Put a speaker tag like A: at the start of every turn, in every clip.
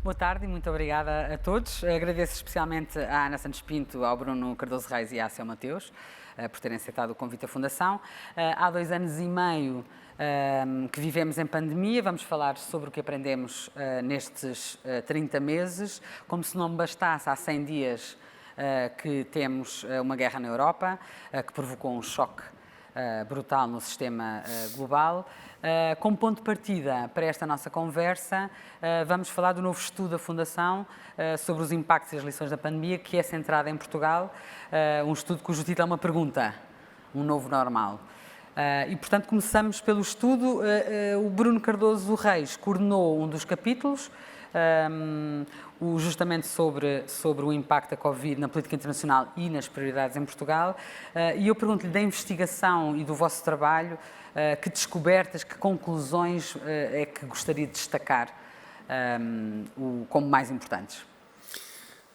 A: Boa tarde e muito obrigada a todos. Agradeço especialmente à Ana Santos Pinto, ao Bruno Cardoso Reis e à Céu Mateus por terem aceitado o convite à Fundação. Há 2 anos e meio que vivemos em pandemia. Vamos falar sobre o que aprendemos nestes 30 meses. Como se não bastasse, há 100 dias que temos uma guerra na Europa, que provocou um choque brutal no sistema global. Como ponto de partida para esta nossa conversa, vamos falar do novo estudo da Fundação sobre os impactos e as lições da pandemia, que é centrado em Portugal, um estudo cujo título é uma pergunta, um novo normal. E, portanto, começamos pelo estudo. O Bruno Cardoso Reis coordenou um dos capítulos, justamente sobre o impacto da Covid na política internacional e nas prioridades em Portugal. E eu pergunto-lhe, da investigação e do vosso trabalho, que descobertas, que conclusões é que gostaria de destacar como mais importantes?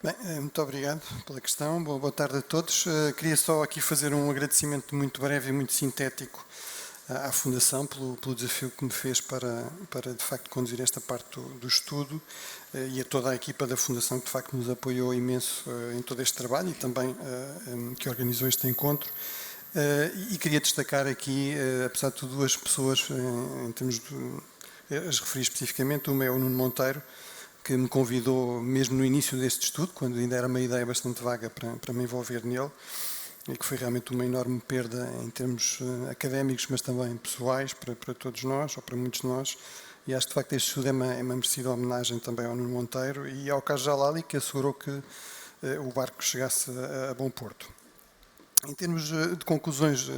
B: Bem, muito obrigado pela questão. Boa tarde a todos. Queria só aqui fazer um agradecimento muito breve e muito sintético à Fundação pelo desafio que me fez para de facto conduzir esta parte do estudo, e a toda a equipa da Fundação que de facto nos apoiou imenso em todo este trabalho e também que organizou este encontro. E queria destacar aqui, apesar de tudo, 2 pessoas, em termos de as referir especificamente. Uma é o Nuno Monteiro, que me convidou mesmo no início deste estudo, quando ainda era uma ideia bastante vaga para me envolver nele, e que foi realmente uma enorme perda em termos académicos, mas também pessoais para todos nós, ou para muitos de nós. E acho que de facto este estudo é uma merecida homenagem também ao Nuno Monteiro e ao Carlos Jalali, que assegurou que o barco chegasse a bom porto. Em termos de conclusões,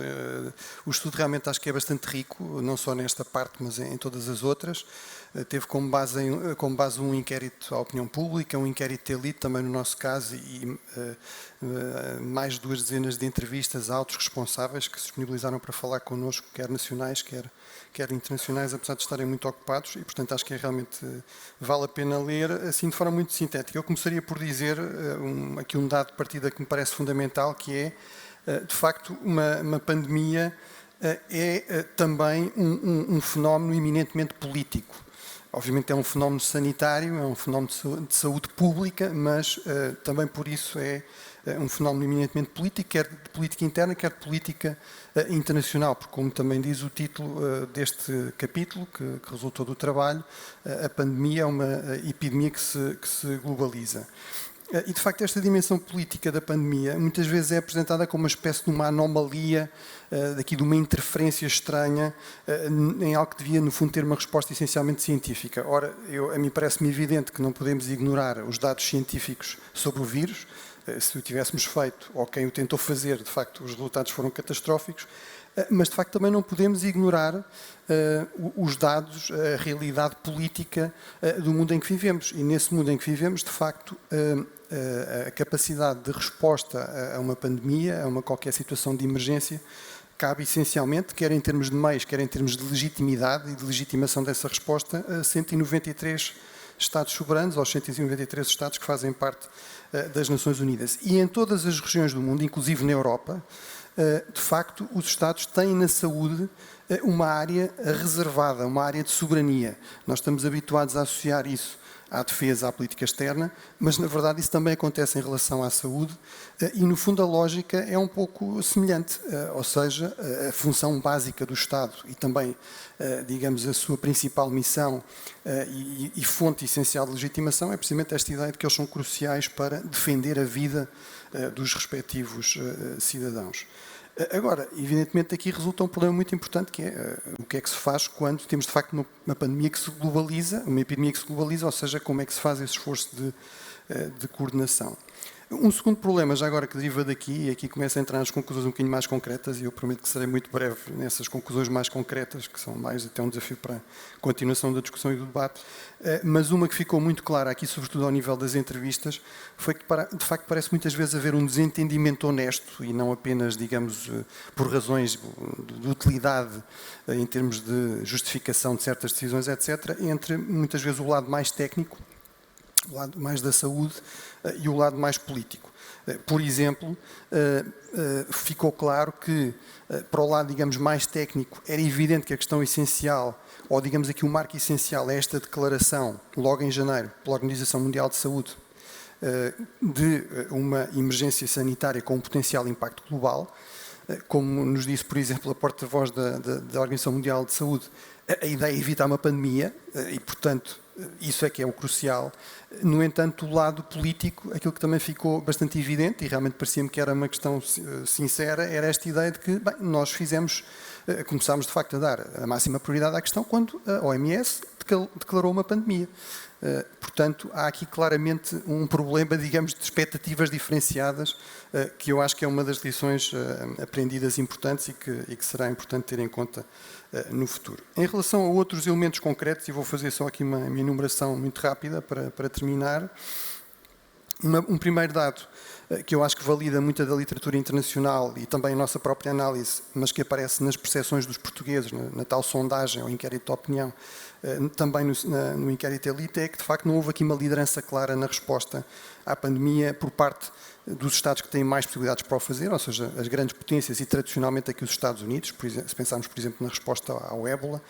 B: o estudo realmente acho que é bastante rico, não só nesta parte, mas em todas as outras. Teve como base um inquérito à opinião pública, um inquérito de elite também no nosso caso, e mais de 2 dezenas de entrevistas a altos responsáveis que se disponibilizaram para falar connosco, quer nacionais, quer internacionais, apesar de estarem muito ocupados, e portanto acho que realmente vale a pena ler, assim de forma muito sintética. Eu começaria por dizer aqui um dado de partida que me parece fundamental, que é, de facto, uma pandemia é também um fenómeno eminentemente político. Obviamente é um fenómeno sanitário, é um fenómeno de saúde pública, mas também por isso é um fenómeno eminentemente político, quer de política interna, quer de política internacional, porque, como também diz o título deste capítulo, que resultou do trabalho, a pandemia é uma epidemia que se globaliza. E, de facto, esta dimensão política da pandemia muitas vezes é apresentada como uma espécie de uma anomalia, de uma interferência estranha em algo que devia, no fundo, ter uma resposta essencialmente científica. Ora, a mim parece-me evidente que não podemos ignorar os dados científicos sobre o vírus. Se o tivéssemos feito, ou quem o tentou fazer, de facto, os resultados foram catastróficos. Mas, de facto, também não podemos ignorar os dados, a realidade política do mundo em que vivemos. E nesse mundo em que vivemos, de facto, a capacidade de resposta a uma pandemia, a qualquer situação de emergência, cabe essencialmente, quer em termos de meios, quer em termos de legitimidade e de legitimação dessa resposta, a 193 Estados soberanos, aos 193 Estados que fazem parte das Nações Unidas. E em todas as regiões do mundo, inclusive na Europa, de facto, os Estados têm na saúde uma área reservada, uma área de soberania. Nós estamos habituados a associar isso à defesa, à política externa, mas na verdade isso também acontece em relação à saúde e no fundo a lógica é um pouco semelhante, ou seja, a função básica do Estado e também, digamos, a sua principal missão e fonte essencial de legitimação é precisamente esta ideia de que eles são cruciais para defender a vida dos respectivos cidadãos. Agora, evidentemente, aqui resulta um problema muito importante, que é o que é que se faz quando temos, de facto, uma pandemia que se globaliza, uma epidemia que se globaliza, ou seja, como é que se faz esse esforço de coordenação. Um segundo problema, já agora que deriva daqui, e aqui começa a entrar nas conclusões um bocadinho mais concretas, e eu prometo que serei muito breve nessas conclusões mais concretas, que são mais até um desafio para a continuação da discussão e do debate, mas uma que ficou muito clara aqui, sobretudo ao nível das entrevistas, foi que, de facto, parece muitas vezes haver um desentendimento honesto, e não apenas, digamos, por razões de utilidade, em termos de justificação de certas decisões, etc., entre, muitas vezes, o lado mais técnico, o lado mais da saúde e o lado mais político. Por exemplo, ficou claro que, para o lado, digamos, mais técnico, era evidente que a questão essencial, ou digamos aqui o marco essencial, é esta declaração, logo em janeiro, pela Organização Mundial de Saúde, de uma emergência sanitária com um potencial impacto global. Como nos disse, por exemplo, a porta-voz da Organização Mundial de Saúde, a ideia é evitar uma pandemia e, portanto, isso é que é o crucial. No entanto, do lado político, aquilo que também ficou bastante evidente, e realmente parecia-me que era uma questão sincera, era esta ideia de que, bem, nós começámos de facto a dar a máxima prioridade à questão quando a OMS declarou uma pandemia. Portanto, há aqui claramente um problema, digamos, de expectativas diferenciadas, que eu acho que é uma das lições aprendidas importantes e que será importante ter em conta no futuro. Em relação a outros elementos concretos, e vou fazer só aqui uma enumeração muito rápida para terminar, um primeiro dado que eu acho que valida muita da literatura internacional e também a nossa própria análise, mas que aparece nas percepções dos portugueses, na tal sondagem ou inquérito de opinião, também no inquérito Elite, é que de facto não houve aqui uma liderança clara na resposta à pandemia por parte dos Estados que têm mais possibilidades para o fazer, ou seja, as grandes potências e tradicionalmente aqui os Estados Unidos, se pensarmos por exemplo na resposta ao ébola,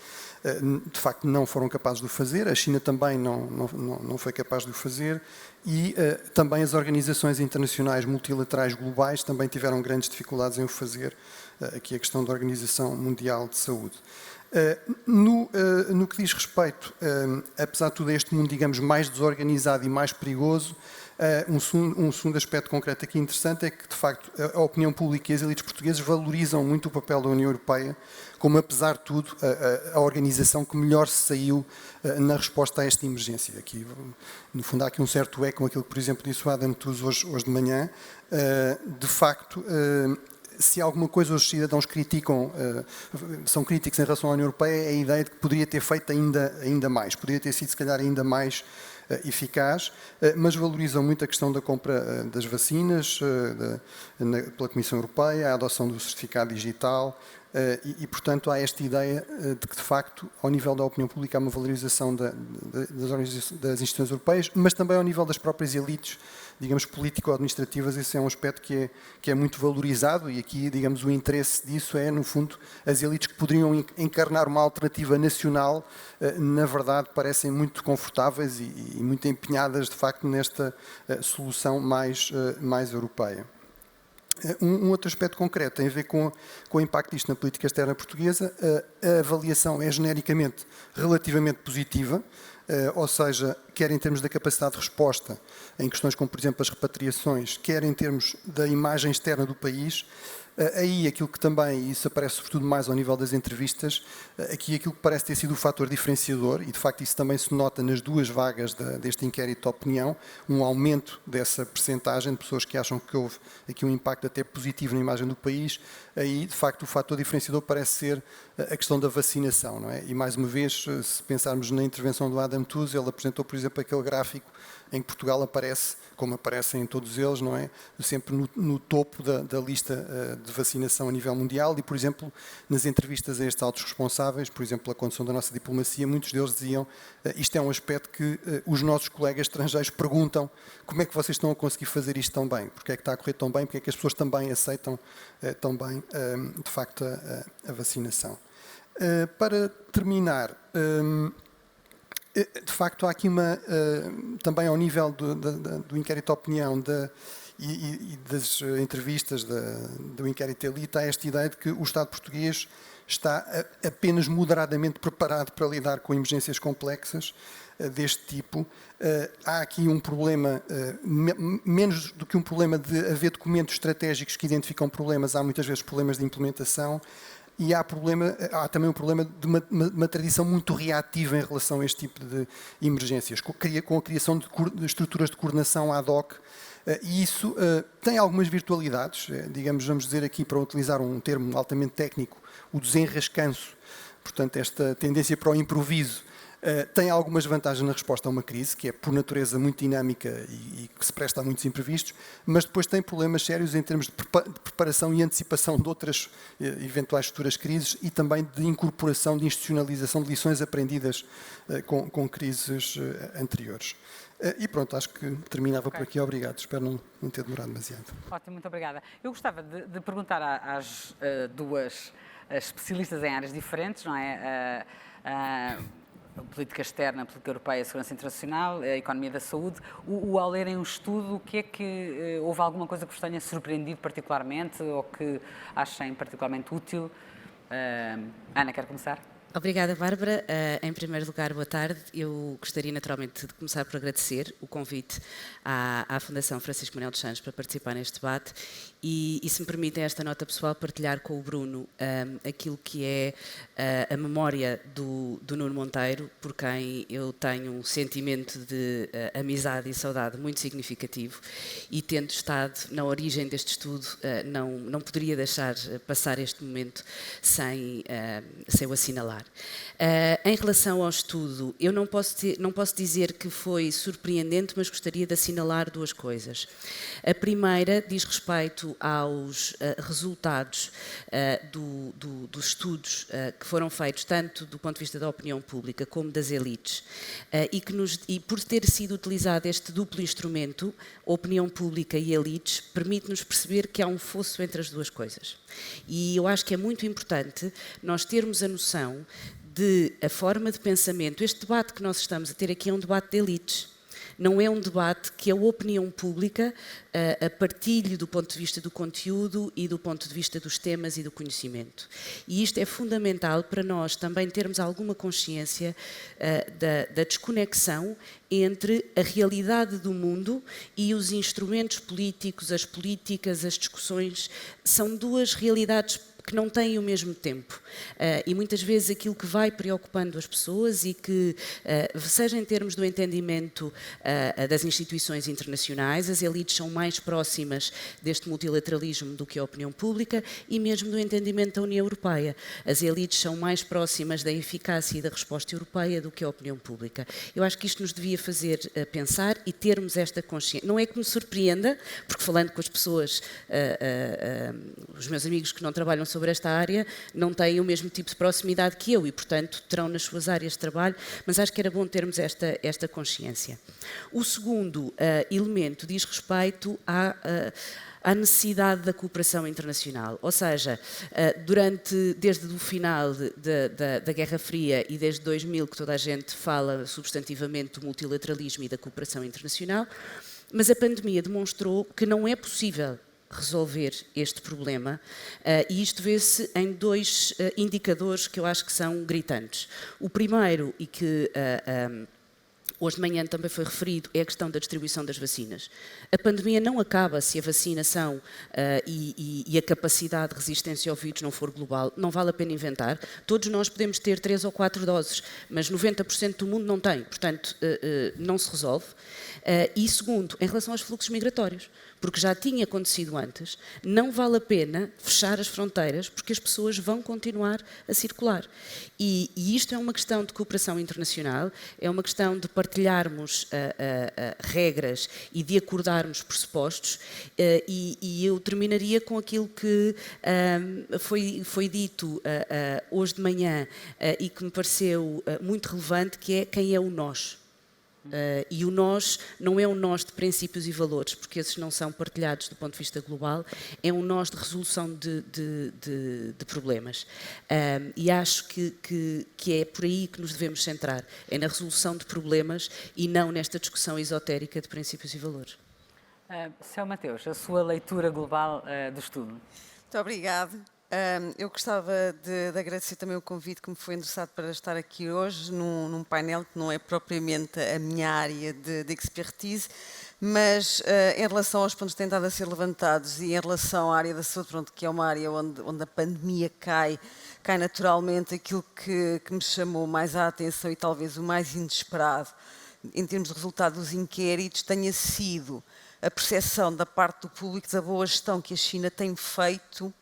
B: de facto não foram capazes de o fazer, a China também não foi capaz de o fazer e também as organizações internacionais multilaterais globais também tiveram grandes dificuldades em o fazer, aqui a questão da Organização Mundial de Saúde. No que diz respeito, apesar de tudo, a este mundo, digamos, mais desorganizado e mais perigoso, um segundo aspecto concreto aqui interessante é que, de facto, a opinião pública e as elites portuguesas valorizam muito o papel da União Europeia como, apesar de tudo, a organização que melhor se saiu na resposta a esta emergência. Aqui, no fundo, há aqui um certo eco com aquilo que, por exemplo, disse o Adam Tooze hoje de manhã. De facto, se alguma coisa os cidadãos criticam, são críticos em relação à União Europeia, é a ideia de que poderia ter feito ainda mais, poderia ter sido, se calhar, ainda mais eficaz, mas valorizam muito a questão da compra das vacinas pela Comissão Europeia, a adoção do certificado digital e, portanto, há esta ideia de que, de facto, ao nível da opinião pública há uma valorização das instituições europeias, mas também ao nível das próprias elites, digamos, político-administrativas. Esse é um aspecto que é muito valorizado e aqui, digamos, o interesse disso é, no fundo, as elites que poderiam encarnar uma alternativa nacional, na verdade, parecem muito confortáveis e muito empenhadas, de facto, nesta solução mais europeia. Um outro aspecto concreto tem a ver com o impacto disto na política externa portuguesa. A avaliação é genericamente relativamente positiva, ou seja, quer em termos da capacidade de resposta em questões como, por exemplo, as repatriações, quer em termos da imagem externa do país. Aí aquilo que também, isso aparece sobretudo mais ao nível das entrevistas, aqui aquilo que parece ter sido o fator diferenciador, e de facto isso também se nota nas duas vagas deste inquérito de opinião, um aumento dessa percentagem de pessoas que acham que houve aqui um impacto até positivo na imagem do país. Aí de facto o fator diferenciador parece ser a questão da vacinação, não é? E mais uma vez, se pensarmos na intervenção do Adam Tooze, ele apresentou, por exemplo, aquele gráfico em que Portugal aparece, como aparecem em todos eles, não é? Sempre no topo da lista de vacinação a nível mundial e, por exemplo, nas entrevistas a estes altos responsáveis, por exemplo, a condução da nossa diplomacia, muitos deles diziam isto é um aspecto que os nossos colegas estrangeiros perguntam como é que vocês estão a conseguir fazer isto tão bem, porque é que está a correr tão bem, porque é que as pessoas também aceitam tão bem, de facto, a vacinação. Para terminar, de facto, há aqui também ao nível do inquérito de opinião e das entrevistas do inquérito Elite, há esta ideia de que o Estado português está apenas moderadamente preparado para lidar com emergências complexas deste tipo. Há aqui um problema, menos do que um problema de haver documentos estratégicos que identificam problemas, há muitas vezes problemas de implementação. E há também um problema de uma tradição muito reativa em relação a este tipo de emergências, com a criação de estruturas de coordenação ad hoc, e isso tem algumas virtualidades, digamos, vamos dizer aqui, para utilizar um termo altamente técnico, o desenrascanço, portanto, esta tendência para o improviso, tem algumas vantagens na resposta a uma crise, que é por natureza muito dinâmica e que se presta a muitos imprevistos, mas depois tem problemas sérios em termos de preparação e antecipação de outras eventuais futuras crises e também de incorporação, de institucionalização de lições aprendidas com crises anteriores. E pronto, acho que terminava por aqui. Obrigado. Espero não ter demorado demasiado.
A: Ótimo, muito obrigada. Eu gostava de perguntar às duas especialistas em áreas diferentes, não é? A política externa, a política europeia, a segurança internacional, a economia da saúde. Ao lerem um estudo, o que é que houve alguma coisa que vos tenha surpreendido particularmente ou que achem particularmente útil? Ana, quer começar?
C: Obrigada, Bárbara. Em primeiro lugar, boa tarde. Eu gostaria naturalmente de começar por agradecer o convite à Fundação Francisco Manuel dos Santos para participar neste debate e se me permitem esta nota pessoal, partilhar com o Bruno aquilo que é a memória do Nuno Monteiro, por quem eu tenho um sentimento de amizade e saudade muito significativo e tendo estado na origem deste estudo, não poderia deixar passar este momento sem o assinalar. Em relação ao estudo, eu não posso dizer que foi surpreendente, mas gostaria de assinalar duas coisas. A primeira diz respeito aos resultados dos estudos que foram feitos tanto do ponto de vista da opinião pública como das elites e por ter sido utilizado este duplo instrumento, opinião pública e elites, permite-nos perceber que há um fosso entre as duas coisas. E eu acho que é muito importante nós termos a noção de a forma de pensamento. Este debate que nós estamos a ter aqui é um debate de elites. Não é um debate que a opinião pública partilhe do ponto de vista do conteúdo e do ponto de vista dos temas e do conhecimento. E isto é fundamental para nós também termos alguma consciência da desconexão entre a realidade do mundo e os instrumentos políticos, as políticas, as discussões. São duas realidades que não têm o mesmo tempo e muitas vezes aquilo que vai preocupando as pessoas e que, seja em termos do entendimento das instituições internacionais, as elites são mais próximas deste multilateralismo do que a opinião pública e mesmo do entendimento da União Europeia. As elites são mais próximas da eficácia e da resposta europeia do que a opinião pública. Eu acho que isto nos devia fazer pensar e termos esta consciência. Não é que me surpreenda, porque falando com as pessoas, os meus amigos que não trabalham sobre esta área não têm o mesmo tipo de proximidade que eu e, portanto, terão nas suas áreas de trabalho, mas acho que era bom termos esta consciência. O segundo elemento diz respeito à necessidade da cooperação internacional, ou seja, desde o final da Guerra Fria e desde 2000 que toda a gente fala substantivamente do multilateralismo e da cooperação internacional, mas a pandemia demonstrou que não é possível resolver este problema e isto vê-se em dois indicadores que eu acho que são gritantes. O primeiro, e que hoje de manhã também foi referido, é a questão da distribuição das vacinas. A pandemia não acaba se a vacinação e a capacidade de resistência ao vírus não for global. Não vale a pena inventar. Todos nós podemos ter 3 ou 4 doses, mas 90% do mundo não tem. Portanto, não se resolve. E segundo, em relação aos fluxos migratórios, porque já tinha acontecido antes, não vale a pena fechar as fronteiras porque as pessoas vão continuar a circular. E isto é uma questão de cooperação internacional, é uma questão de partilharmos regras e de acordarmos pressupostos e eu terminaria com aquilo que foi dito hoje de manhã e que me pareceu muito relevante, que é quem é o nós. E o nós não é um nós de princípios e valores, porque esses não são partilhados do ponto de vista global, é um nós de resolução de problemas. E acho que é por aí que nos devemos centrar, é na resolução de problemas e não nesta discussão esotérica de princípios e valores.
A: Sr. Mateus, a sua leitura global do estudo.
D: Muito obrigada. Eu gostava de agradecer também o convite que me foi endereçado para estar aqui hoje num painel que não é propriamente a minha área de expertise, mas em relação aos pontos que têm estado a ser levantados e em relação à área da saúde, pronto, que é uma área onde a pandemia cai naturalmente, aquilo que me chamou mais a atenção e talvez o mais inesperado em termos de resultado dos inquéritos tenha sido a percepção da parte do público da boa gestão que a China tem feito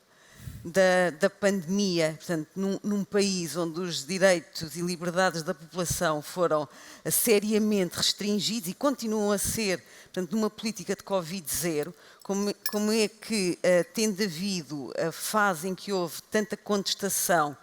D: da pandemia, portanto, num país onde os direitos e liberdades da população foram seriamente restringidos e continuam a ser, portanto, numa política de Covid-0, como é que, tendo havido a fase em que houve tanta contestação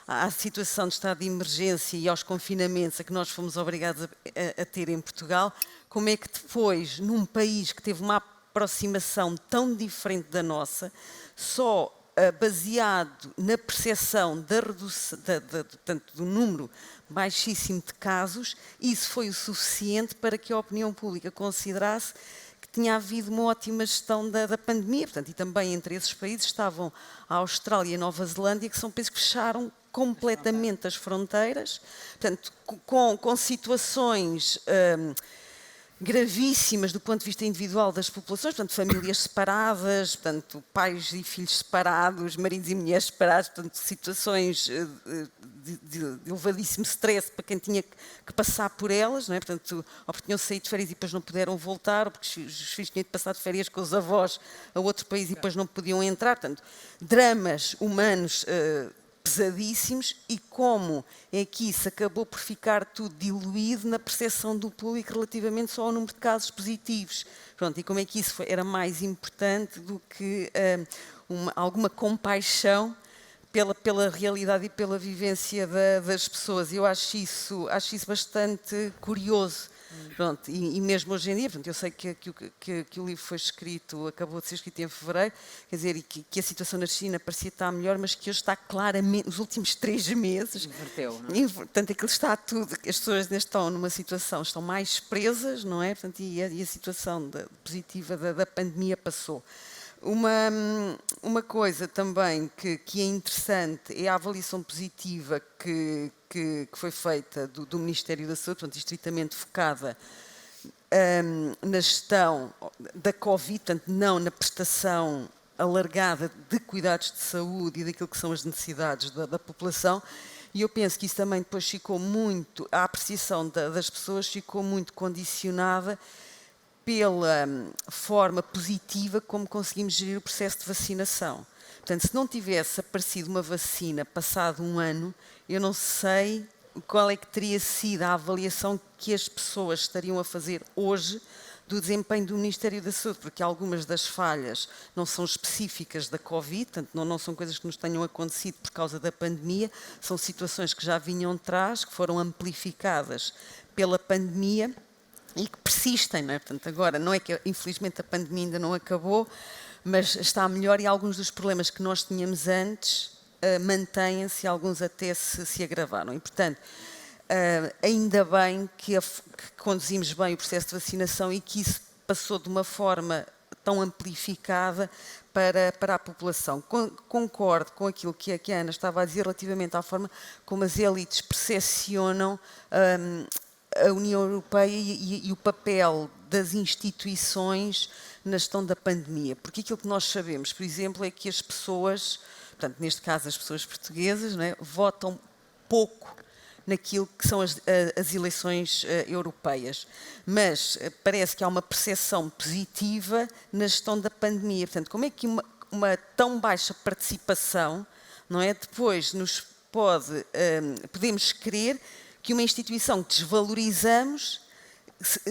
D: à situação de estado de emergência e aos confinamentos a que nós fomos obrigados a ter em Portugal, como é que depois, num país que teve uma aproximação tão diferente da nossa, só baseado na percepção da redução, portanto, do número baixíssimo de casos, isso foi o suficiente para que a opinião pública considerasse que tinha havido uma ótima gestão da pandemia. Portanto, e também entre esses países estavam a Austrália e a Nova Zelândia, que são países que fecharam completamente as fronteiras, portanto, com situações gravíssimas do ponto de vista individual das populações, portanto, famílias separadas, portanto, pais e filhos separados, maridos e mulheres separados, portanto, situações de elevadíssimo stress para quem tinha que passar por elas, não é? Portanto, ou porque tinham saído de férias e depois não puderam voltar, ou porque os filhos tinham de passar de férias com os avós a outro país e depois não podiam entrar, portanto, dramas humanos pesadíssimos, e como é que isso acabou por ficar tudo diluído na percepção do público relativamente só ao número de casos positivos. Pronto, e como é que isso era mais importante do que alguma compaixão pela realidade e pela vivência das pessoas. Eu acho isso bastante curioso. Pronto, e mesmo hoje em dia, portanto, eu sei que o livro foi escrito, acabou de ser escrito em fevereiro, quer dizer, e que a situação na China parecia estar melhor, mas que hoje está claramente, nos últimos 3 meses,
A: inverteu, não é?
D: Portanto, aquilo está tudo, as pessoas estão numa situação, estão mais presas, não é? Portanto, e a situação positiva da pandemia passou. Uma coisa também que é interessante é a avaliação positiva que foi feita do Ministério da Saúde, portanto, estritamente focada na gestão da Covid, portanto, não na prestação alargada de cuidados de saúde e daquilo que são as necessidades da população. E eu penso que isso também depois ficou muito, a apreciação das pessoas ficou muito condicionada pela forma positiva como conseguimos gerir o processo de vacinação. Portanto, se não tivesse aparecido uma vacina passado um ano, eu não sei qual é que teria sido a avaliação que as pessoas estariam a fazer hoje do desempenho do Ministério da Saúde, porque algumas das falhas não são específicas da Covid, portanto, não são coisas que nos tenham acontecido por causa da pandemia, são situações que já vinham atrás, que foram amplificadas pela pandemia, e que persistem, não é? Portanto, agora, não é que infelizmente a pandemia ainda não acabou, mas está melhor, e alguns dos problemas que nós tínhamos antes mantêm-se, alguns até se agravaram. E, portanto, ainda bem que conduzimos bem o processo de vacinação e que isso passou de uma forma tão amplificada para a população. Concordo com aquilo que a Ana estava a dizer relativamente à forma como as elites percepcionam a União Europeia e o papel das instituições na gestão da pandemia. Porque aquilo que nós sabemos, por exemplo, é que as pessoas, portanto, neste caso as pessoas portuguesas, não é, votam pouco naquilo que são as eleições europeias. Mas parece que há uma percepção positiva na gestão da pandemia. Portanto, como é que uma tão baixa participação, não é, depois podemos crer que uma instituição que desvalorizamos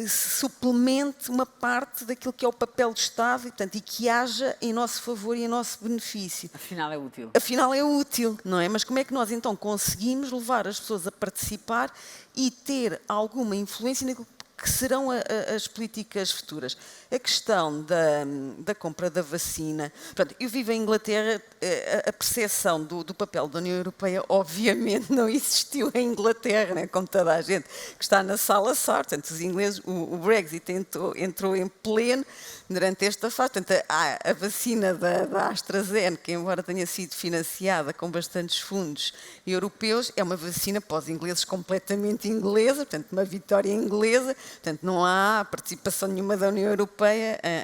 D: suplemente uma parte daquilo que é o papel do Estado, e, portanto, e que haja em nosso favor e em nosso benefício.
A: Afinal é útil.
D: Afinal é útil, não é? Mas como é que nós então conseguimos levar as pessoas a participar e ter alguma influência naquilo que serão as políticas futuras? A questão da compra da vacina. Portanto, eu vivo em Inglaterra, a percepção do papel da União Europeia obviamente não existiu em Inglaterra, né? Como toda a gente que está na sala sabe. Portanto, os ingleses, o Brexit entrou em pleno durante esta fase. Portanto, a vacina da AstraZeneca, embora tenha sido financiada com bastantes fundos europeus, é uma vacina para os ingleses completamente inglesa, portanto, uma vitória inglesa. Portanto, não há participação nenhuma da União Europeia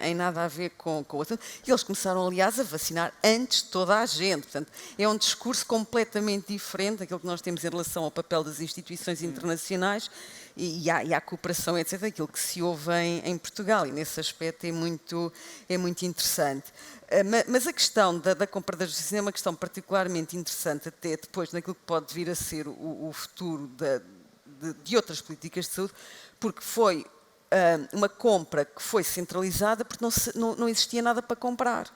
D: em nada a ver com o assunto. E eles começaram, aliás, a vacinar antes de toda a gente. Portanto, é um discurso completamente diferente daquilo que nós temos em relação ao papel das instituições internacionais e à cooperação, etc., aquilo que se ouve em Portugal. E nesse aspecto é muito interessante. Mas a questão da compra das vacinas é uma questão particularmente interessante, até depois naquilo que pode vir a ser o futuro de outras políticas de saúde, porque foi uma compra que foi centralizada porque não existia nada para comprar.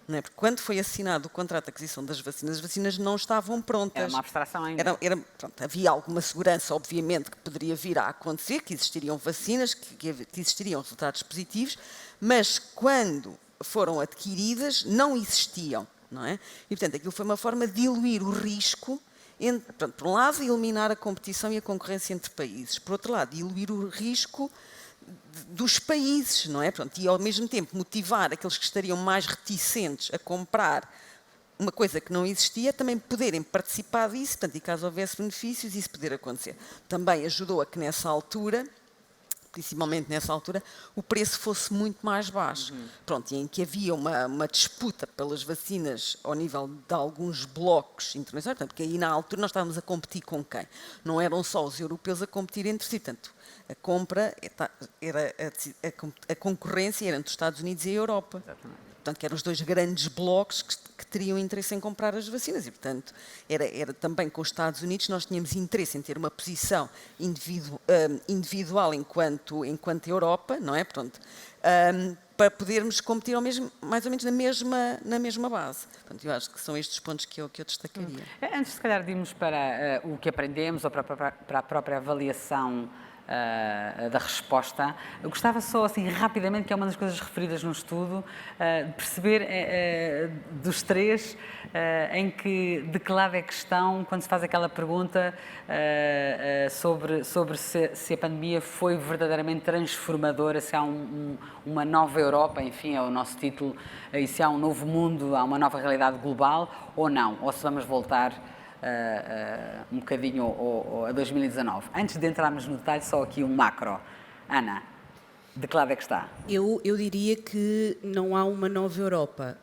D: Não é? Porque quando foi assinado o contrato de aquisição das vacinas, as vacinas não estavam prontas.
A: Era uma abstração ainda.
D: Pronto, havia alguma segurança, obviamente, que poderia vir a acontecer, que existiriam vacinas, que existiriam resultados positivos, mas quando foram adquiridas, não existiam. Não é? E, portanto, aquilo foi uma forma de diluir o risco, portanto, por um lado, eliminar a competição e a concorrência entre países, por outro lado, diluir o risco dos países, não é? Pronto, e ao mesmo tempo motivar aqueles que estariam mais reticentes a comprar uma coisa que não existia, também poderem participar disso, portanto, e caso houvesse benefícios, isso poder acontecer. Também ajudou a que nessa altura, principalmente nessa altura, o preço fosse muito mais baixo. Pronto, e em que havia uma disputa pelas vacinas ao nível de alguns blocos internacionais, portanto, porque aí na altura nós estávamos a competir com quem? Não eram só os europeus a competir entre si, portanto, a compra era a concorrência era entre os Estados Unidos e a Europa.
A: Exatamente.
D: Portanto, que eram os dois grandes blocos que teriam interesse em comprar as vacinas e, portanto, era também com os Estados Unidos nós tínhamos interesse em ter uma posição individual enquanto Europa, não é? Pronto, para podermos competir mais ou menos na mesma base. Portanto, eu acho que são estes pontos que eu destacaria.
A: Antes, se calhar, de irmos para o que aprendemos ou para a própria avaliação da resposta, eu gostava só, assim, rapidamente, que é uma das coisas referidas no estudo, de perceber dos três de que lado é que estão quando se faz aquela pergunta sobre se a pandemia foi verdadeiramente transformadora, se há uma nova Europa, enfim, é o nosso título, e se há um novo mundo, há uma nova realidade global ou não, ou se vamos voltar um bocadinho a 2019. Antes de entrarmos no detalhe, só aqui um macro. Ana, de que lado é que está?
C: Eu diria que não há uma nova Europa.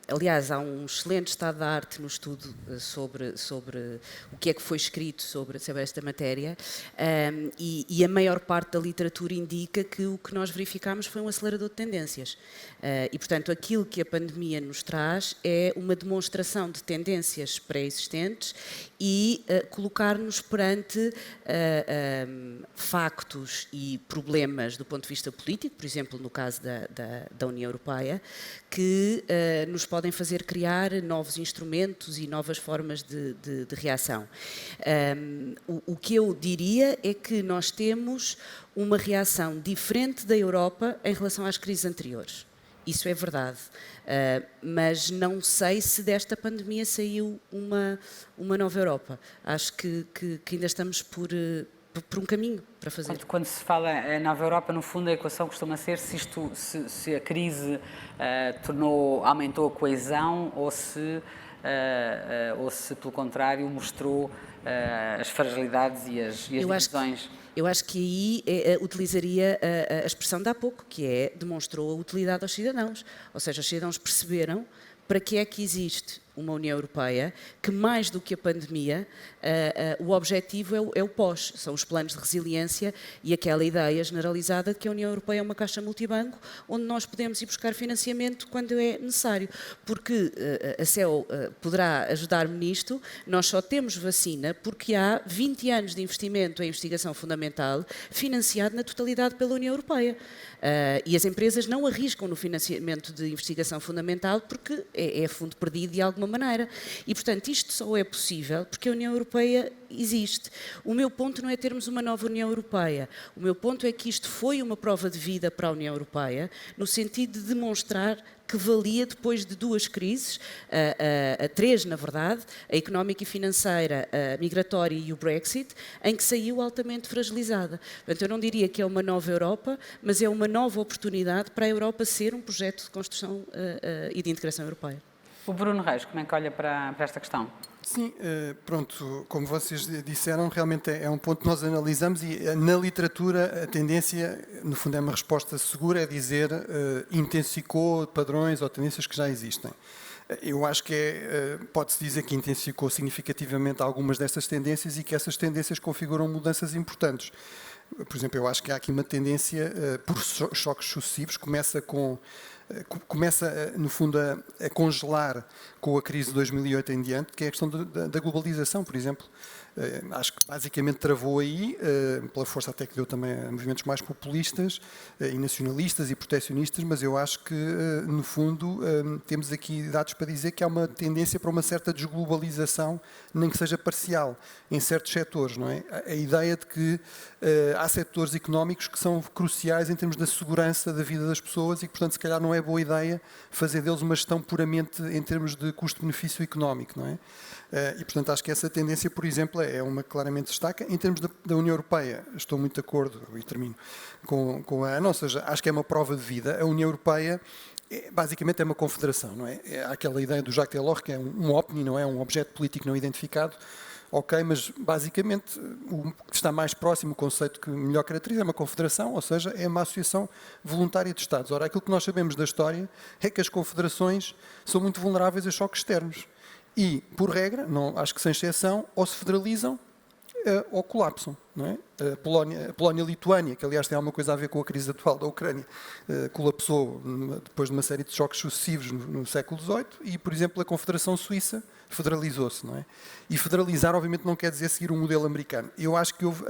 C: Aliás, há um excelente estado da arte no estudo sobre o que é que foi escrito sobre esta matéria, e a maior parte da literatura indica que o que nós verificámos foi um acelerador de tendências. E, portanto, aquilo que a pandemia nos traz é uma demonstração de tendências pré-existentes e colocar-nos perante factos e problemas do ponto de vista político, por exemplo, no caso da União Europeia, que nos podem fazer criar novos instrumentos e novas formas de reação. O que eu diria é que nós temos uma reação diferente da Europa em relação às crises anteriores. Isso é verdade, mas não sei se desta pandemia saiu uma nova Europa. Acho que ainda estamos por um caminho para fazer.
A: Quando se fala em Nova Europa, no fundo a equação costuma ser se a crise aumentou a coesão ou se pelo contrário mostrou as fragilidades e as divisões.
C: Eu acho que aí utilizaria a expressão de há pouco, que é demonstrou a utilidade aos cidadãos. Ou seja, os cidadãos perceberam para que é que existe uma União Europeia que, mais do que a pandemia, o objetivo é o pós, são os planos de resiliência e aquela ideia generalizada de que a União Europeia é uma caixa multibanco onde nós podemos ir buscar financiamento quando é necessário, porque a CEU poderá ajudar-me nisto, nós só temos vacina porque há 20 anos de investimento em investigação fundamental financiado na totalidade pela União Europeia. E as empresas não arriscam no financiamento de investigação fundamental porque é fundo perdido de alguma maneira. E, portanto, isto só é possível porque a União Europeia existe. O meu ponto não é termos uma nova União Europeia. O meu ponto é que isto foi uma prova de vida para a União Europeia, no sentido de demonstrar que valia depois de duas crises, três na verdade, a económica e financeira, a migratória e o Brexit, em que saiu altamente fragilizada. Portanto, eu não diria que é uma nova Europa, mas é uma nova oportunidade para a Europa ser um projeto de construção e de integração europeia.
A: O Bruno Reis, como é que olha para esta questão?
B: Sim, pronto, como vocês disseram, realmente é um ponto que nós analisamos e na literatura a tendência, no fundo é uma resposta segura, é dizer intensificou padrões ou tendências que já existem. Eu acho que pode-se dizer que intensificou significativamente algumas dessas tendências e que essas tendências configuram mudanças importantes. Por exemplo, eu acho que há aqui uma tendência, por choques sucessivos, começa, no fundo, a congelar com a crise de 2008 em diante, que é a questão da globalização, por exemplo. Acho que basicamente travou aí, pela força até que deu também a movimentos mais populistas e nacionalistas e proteccionistas, mas eu acho que, no fundo, temos aqui dados para dizer que há uma tendência para uma certa desglobalização, nem que seja parcial, em certos setores, não é? A ideia de que há setores económicos que são cruciais em termos da segurança da vida das pessoas e que, portanto, se calhar não é boa ideia fazer deles uma gestão puramente em termos de custo-benefício económico, não é? E, portanto, acho que essa tendência, por exemplo, é uma que claramente destaca. Em termos da União Europeia, estou muito de acordo, e termino com a Ana, ou seja, acho que é uma prova de vida. A União Europeia, basicamente, é uma confederação, não é? É aquela ideia do Jacques Delors, que é um OPNI, não é? Um objeto político não identificado. Ok, mas basicamente o que está mais próximo, o conceito que melhor caracteriza é uma confederação, ou seja, é uma associação voluntária de Estados. Ora, aquilo que nós sabemos da história é que as confederações são muito vulneráveis a choques externos. E, por regra, não, acho que sem exceção, ou se federalizam ou colapsam. Não é? A Polónia-Lituânia, que aliás tem alguma coisa a ver com a crise atual da Ucrânia, colapsou depois de uma série de choques sucessivos no século XVIII e, por exemplo, a Confederação Suíça federalizou-se. Não é? E federalizar, obviamente, não quer dizer seguir um modelo americano. Eu acho que houve,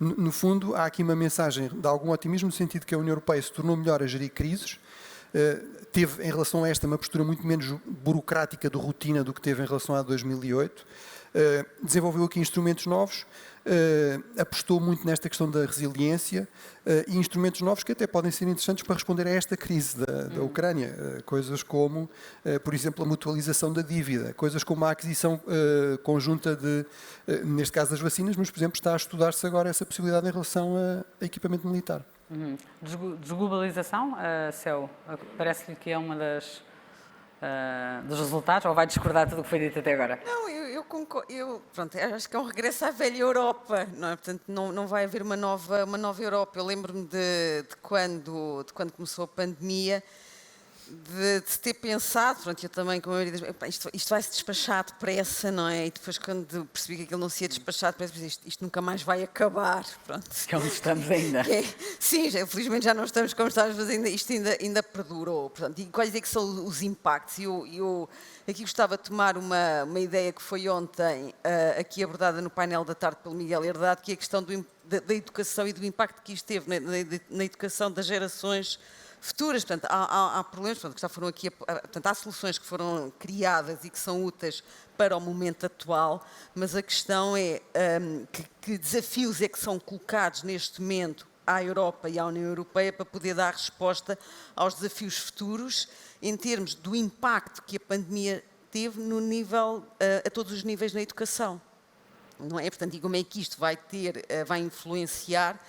B: no fundo, há aqui uma mensagem de algum otimismo, no sentido que a União Europeia se tornou melhor a gerir crises, teve, em relação a esta, uma postura muito menos burocrática de rotina do que teve em relação a 2008, desenvolveu aqui instrumentos novos, apostou muito nesta questão da resiliência e instrumentos novos que até podem ser interessantes para responder a esta crise da Ucrânia, coisas como, por exemplo, a mutualização da dívida, coisas como a aquisição conjunta de, neste caso das vacinas, mas, por exemplo, está a estudar-se agora essa possibilidade em relação a equipamento militar.
A: Desglobalização, Céu, parece-lhe que é uma dos resultados, ou vai discordar de tudo o que foi dito até agora?
D: Não, eu concordo. Pronto, acho que é um regresso à velha Europa, não é? Portanto, não vai haver uma nova Europa. Eu lembro-me de quando começou a pandemia, de ter pensado, pronto, eu também, como a maioria isto vai se despachar depressa, não é? E depois, quando percebi que aquilo não se ia despachar depressa, isto nunca mais vai acabar. Pronto.
A: Que é onde estamos ainda.
D: Sim, felizmente já não estamos como estávamos, mas isto ainda perdurou. Portanto, e quais é que são os impactos? Eu aqui gostava de tomar uma ideia que foi ontem aqui abordada no painel da tarde pelo Miguel Herdade, que é a questão da educação e do impacto que isto teve na educação das gerações futuras. Portanto, há problemas, portanto, que já foram aqui, portanto, há soluções que foram criadas e que são úteis para o momento atual, mas a questão é que desafios é que são colocados neste momento à Europa e à União Europeia para poder dar resposta aos desafios futuros em termos do impacto que a pandemia teve no nível, a todos os níveis na educação. Não é? Portanto, e como é que isto vai influenciar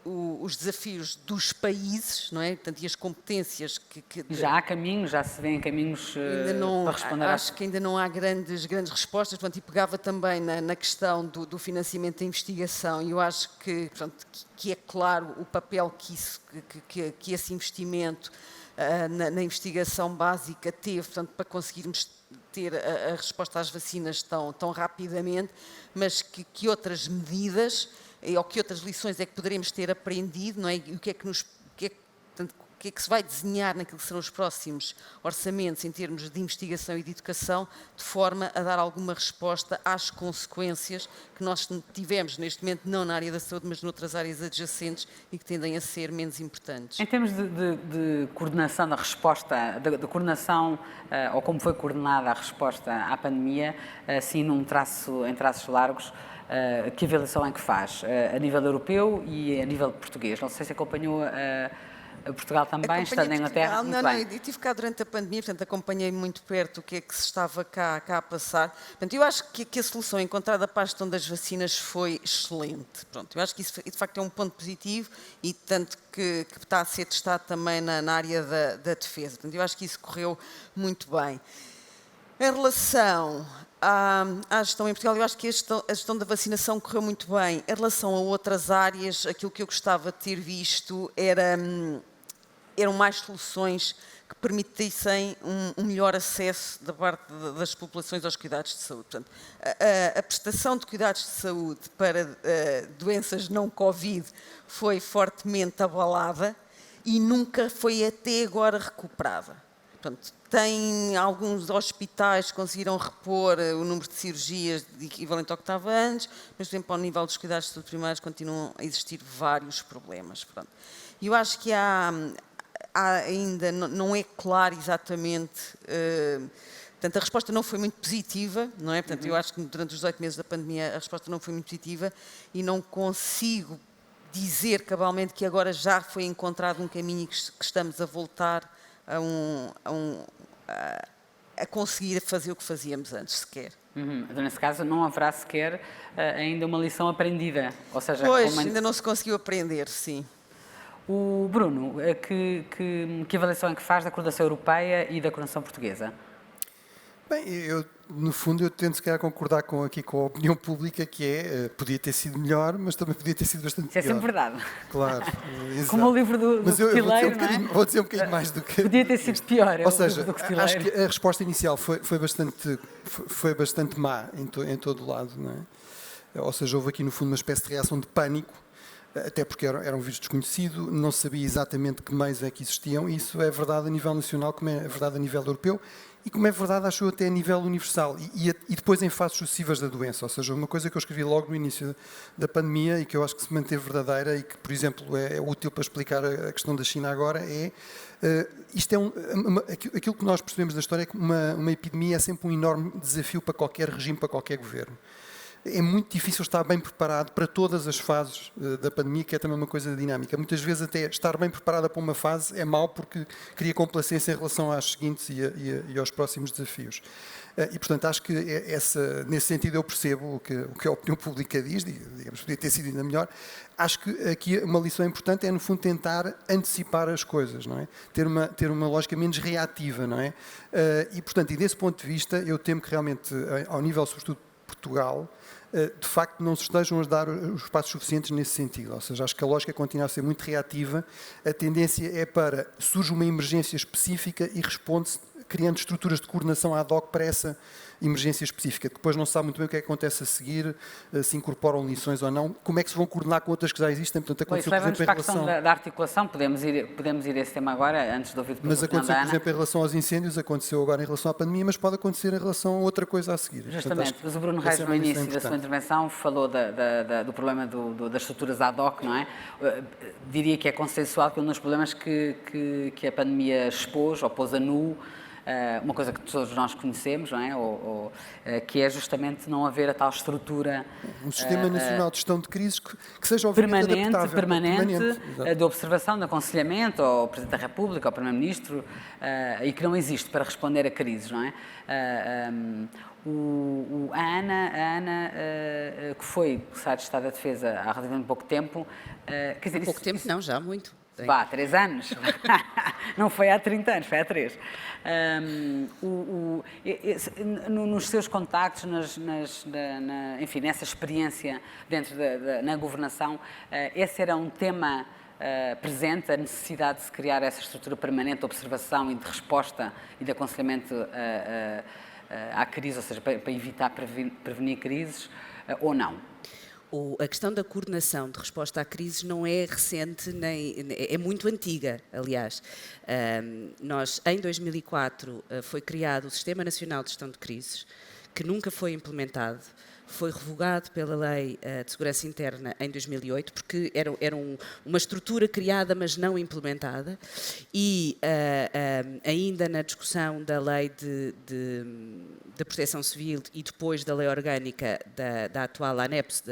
D: os desafios dos países, não é? Portanto, e as competências
A: Já há caminhos, já se vêem caminhos para responder
D: acho que ainda não há grandes respostas. Portanto, e pegava também na questão do financiamento da investigação, e eu acho que, portanto, que é claro o papel que esse investimento na investigação básica teve, portanto, para conseguirmos ter a resposta às vacinas tão rapidamente, mas que outras medidas ou que outras lições é que poderemos ter aprendido, não é? E o que é que se vai desenhar naquilo que serão os próximos orçamentos em termos de investigação e de educação, de forma a dar alguma resposta às consequências que nós tivemos neste momento, não na área da saúde, mas noutras áreas adjacentes e que tendem a ser menos importantes.
A: Em termos de coordenação da resposta, de coordenação, ou como foi coordenada a resposta à pandemia, assim em traços largos, que avaliação é que faz a nível europeu e a nível português? Não sei se acompanhou Portugal também, estando na Inglaterra.
D: Não, eu estive cá durante a pandemia, portanto acompanhei muito perto o que é que se estava cá a passar. Portanto, eu acho que a solução encontrada para a gestão das vacinas foi excelente. Pronto, eu acho que isso de facto é um ponto positivo e tanto que está a ser testado também na área da defesa. Portanto, eu acho que isso correu muito bem. Em relação à gestão em Portugal, eu acho que a gestão da vacinação correu muito bem. Em relação a outras áreas, aquilo que eu gostava de ter visto eram mais soluções que permitissem um melhor acesso da parte das populações aos cuidados de saúde. Portanto, a prestação de cuidados de saúde para doenças não Covid foi fortemente abalada e nunca foi até agora recuperada. Portanto, tem alguns hospitais que conseguiram repor o número de cirurgias de equivalente ao que estava antes, mas, por exemplo, ao nível dos cuidados de saúde primários continuam a existir vários problemas. E eu acho que há ainda, não é claro exatamente, portanto, a resposta não foi muito positiva, não é? Portanto, eu acho que durante os 18 meses da pandemia a resposta não foi muito positiva e não consigo dizer cabalmente que agora já foi encontrado um caminho e que estamos a voltar a conseguir fazer o que fazíamos antes sequer.
A: Então, nesse caso, não haverá sequer ainda uma lição aprendida. Ou seja,
D: pois, ainda não se conseguiu aprender, sim.
A: O Bruno, que avaliação é que faz da coordenação europeia e da coordenação portuguesa?
B: Bem, no fundo, eu tento se calhar concordar aqui com a opinião pública, que podia ter sido melhor, mas também podia ter sido bastante pior.
A: Isso é sempre verdade.
B: Claro.
A: Como o livro do Cotileiro, não é?
B: Vou dizer um bocadinho mais do que...
A: Podia ter sido pior.
B: Ou seja, acho que a resposta inicial foi bastante má em todo o lado, não é? Ou seja, houve aqui no fundo uma espécie de reação de pânico, até porque era um vírus desconhecido, não sabia exatamente que meios é que existiam, e isso é verdade a nível nacional, como é verdade a nível europeu, e como é verdade, acho eu, até a nível universal, e depois em fases sucessivas da doença. Ou seja, uma coisa que eu escrevi logo no início da pandemia e que eu acho que se manteve verdadeira e que, por exemplo, é útil para explicar a questão da China agora isto é aquilo que nós percebemos da história é que uma epidemia é sempre um enorme desafio para qualquer regime, para qualquer governo. É muito difícil estar bem preparado para todas as fases da pandemia, que é também uma coisa dinâmica. Muitas vezes até estar bem preparada para uma fase é mau porque cria complacência em relação às seguintes e aos próximos desafios. E, portanto, acho que nesse sentido eu percebo o que a opinião pública diz, digamos, podia ter sido ainda melhor. Acho que aqui uma lição importante é, no fundo, tentar antecipar as coisas, não é? Ter uma lógica menos reativa, não é? E, portanto, desse ponto de vista, eu temo que realmente, ao nível, sobretudo, de Portugal, de facto não se estejam a dar os passos suficientes nesse sentido. Ou seja, acho que a lógica continua a ser muito reativa. A tendência é para surge uma emergência específica e responde-se criando estruturas de coordenação ad hoc para essa emergência específica. Depois não se sabe muito bem o que é que acontece a seguir, se incorporam lições ou não, como é que se vão coordenar com outras que já existem. Portanto,
A: aconteceu, por exemplo, em relação... da articulação, podemos ir a esse tema agora, antes de ouvir depois.
B: Mas aconteceu, por exemplo, em relação aos incêndios, aconteceu agora em relação à pandemia, mas pode acontecer em relação a outra coisa a seguir.
A: Justamente, mas o Bruno Reis, no início da sua intervenção, falou do problema das estruturas ad hoc, não é? Diria que é consensual que um dos problemas que a pandemia expôs, ou pôs a nu, uma coisa que todos nós conhecemos, não é? Que é justamente não haver a tal estrutura...
B: Um sistema nacional de gestão de crises que seja obviamente
A: permanente de observação, de aconselhamento ao Presidente da República, ao Primeiro-Ministro, e que não existe para responder a crises, não é? A Ana, que foi Secretária de Estado da Defesa há relativamente pouco tempo...
C: quer dizer, pouco tempo não, já há muito.
A: Há 3 anos. Não foi há 30 anos, foi há 3. Nos seus contactos, enfim, nessa experiência dentro na governação, esse era um tema presente, a necessidade de se criar essa estrutura permanente de observação e de resposta e de aconselhamento à crise, ou seja, para evitar prevenir crises, ou não?
C: A questão da coordenação de resposta à crise não é recente, é muito antiga, aliás. Nós, em 2004, foi criado o Sistema Nacional de Gestão de Crises, que nunca foi implementado. Foi revogado pela Lei de Segurança Interna em 2008, porque era uma estrutura criada, mas não implementada, e ainda na discussão da Lei da Proteção Civil e depois da Lei Orgânica da atual ANEPS,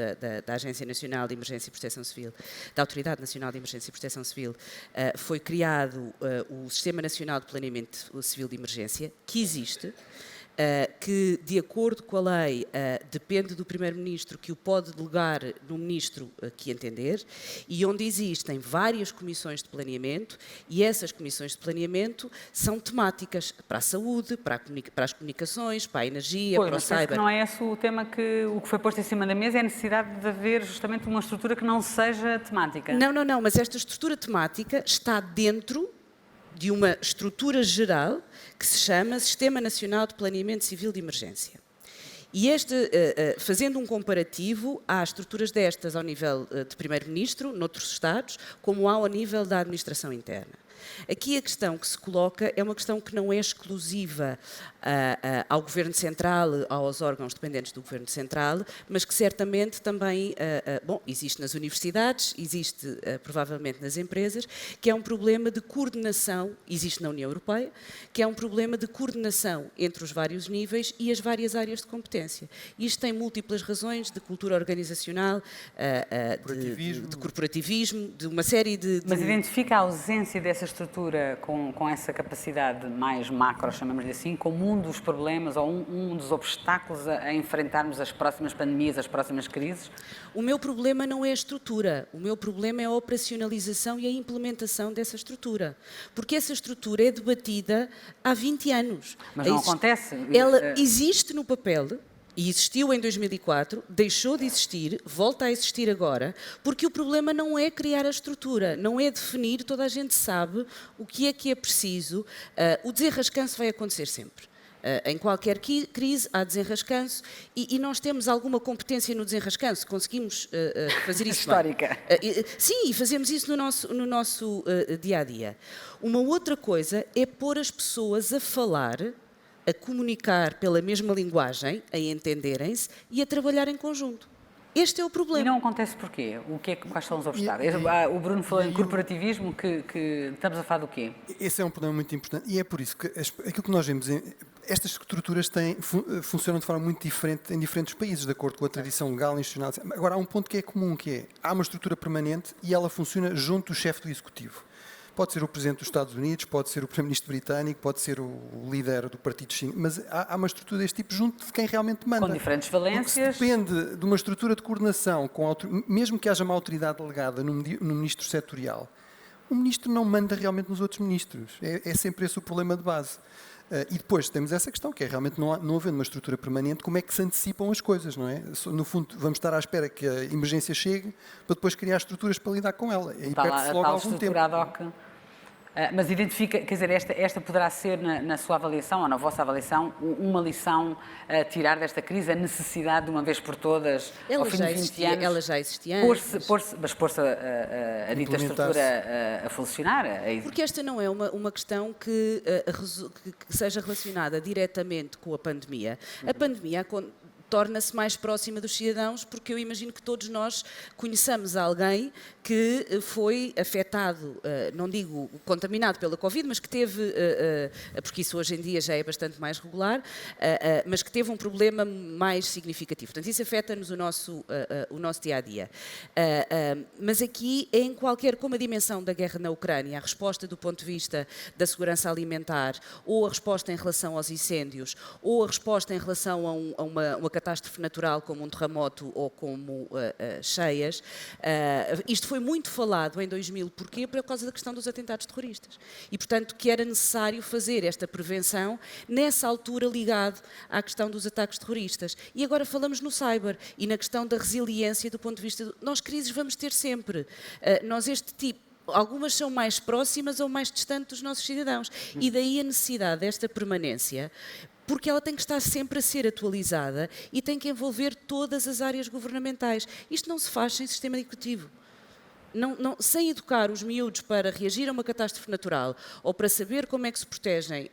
C: da Agência Nacional de Emergência e Proteção Civil, da Autoridade Nacional de Emergência e Proteção Civil, foi criado o Sistema Nacional de Planeamento Civil de Emergência, que existe, que, de acordo com a lei, depende do Primeiro-Ministro, que o pode delegar no Ministro que entender, e onde existem várias comissões de planeamento, e essas comissões de planeamento são temáticas para a saúde, para as comunicações, para a energia, para o cyber.
A: Que não é esse o tema o que foi posto em cima da mesa, é a necessidade de haver justamente uma estrutura que não seja temática.
C: Não, mas esta estrutura temática está dentro de uma estrutura geral que se chama Sistema Nacional de Planeamento Civil de Emergência. E fazendo um comparativo, há estruturas destas ao nível de Primeiro-Ministro, noutros Estados, como há ao nível da administração interna. Aqui a questão que se coloca é uma questão que não é exclusiva ao Governo Central, aos órgãos dependentes do Governo Central, mas que certamente também, existe nas universidades, existe provavelmente nas empresas, que é um problema de coordenação, existe na União Europeia, que é um problema de coordenação entre os vários níveis e as várias áreas de competência. Isto tem múltiplas razões, de cultura organizacional, de corporativismo, de uma série de...
A: Mas identifica a ausência dessa estrutura com essa capacidade mais macro, chamamos-lhe assim, como um dos problemas ou um dos obstáculos a enfrentarmos as próximas pandemias, as próximas crises?
C: O meu problema não é a estrutura, o meu problema é a operacionalização e a implementação dessa estrutura. Porque essa estrutura é debatida há 20 anos.
A: Mas não acontece?
C: Ela existe no papel, e existiu em 2004, deixou de existir, volta a existir agora, porque o problema não é criar a estrutura, não é definir, toda a gente sabe o que é preciso. O desenrascanço vai acontecer sempre. Em qualquer crise há desenrascanço e nós temos alguma competência no desenrascanço, conseguimos fazer isso
A: histórica.
C: Sim, e fazemos isso no nosso dia-a-dia. Uma outra coisa é pôr as pessoas a falar, a comunicar pela mesma linguagem, a entenderem-se e a trabalhar em conjunto. Este é o problema.
A: E não acontece porquê? Quais são os obstáculos? O Bruno falou em corporativismo, que estamos a falar do quê?
B: Esse é um problema muito importante e é por isso que aquilo que nós vemos, estas estruturas funcionam de forma muito diferente em diferentes países, de acordo com a tradição legal e institucional. Agora, há um ponto que é comum, que é, há uma estrutura permanente e ela funciona junto do chefe do Executivo. Pode ser o Presidente dos Estados Unidos, pode ser o Primeiro-Ministro britânico, pode ser o líder do Partido Chinês, mas há uma estrutura deste tipo junto de quem realmente manda.
A: Com diferentes valências.
B: Porque se depende de uma estrutura de coordenação, mesmo que haja uma autoridade delegada no Ministro setorial, o Ministro não manda realmente nos outros Ministros. É sempre esse o problema de base. E depois temos essa questão, que é realmente não havendo uma estrutura permanente, como é que se antecipam as coisas, não é? No fundo, vamos estar à espera que a emergência chegue para depois criar estruturas para lidar com ela. E perde-se logo algum tempo.
A: Mas identifica, quer dizer, esta poderá ser, na sua avaliação, ou na vossa avaliação, uma lição a tirar desta crise, a necessidade de uma vez por todas, ao fim de 20 anos...
C: Ela já existia antes.
A: Mas pôr-se a dita estrutura a funcionar.
C: Porque esta não é uma questão que seja relacionada diretamente com a pandemia. A pandemia torna-se mais próxima dos cidadãos, porque eu imagino que todos nós conheçamos alguém que foi afetado, não digo contaminado pela Covid, mas que teve, porque isso hoje em dia já é bastante mais regular, mas que teve um problema mais significativo. Portanto, isso afeta-nos o nosso dia-a-dia. Mas aqui, como a dimensão da guerra na Ucrânia, a resposta do ponto de vista da segurança alimentar, ou a resposta em relação aos incêndios, ou a resposta em relação a uma catástrofe natural como um terremoto ou como cheias. Isto foi muito falado em 2000. Porquê? Por causa da questão dos atentados terroristas. E, portanto, que era necessário fazer esta prevenção nessa altura ligado à questão dos ataques terroristas. E agora falamos no cyber e na questão da resiliência do ponto de vista... Nós crises vamos ter sempre. Algumas são mais próximas ou mais distantes dos nossos cidadãos. E daí a necessidade desta permanência, porque ela tem que estar sempre a ser atualizada e tem que envolver todas as áreas governamentais. Isto não se faz sem sistema educativo. Sem educar os miúdos para reagir a uma catástrofe natural ou para saber como é que se protegem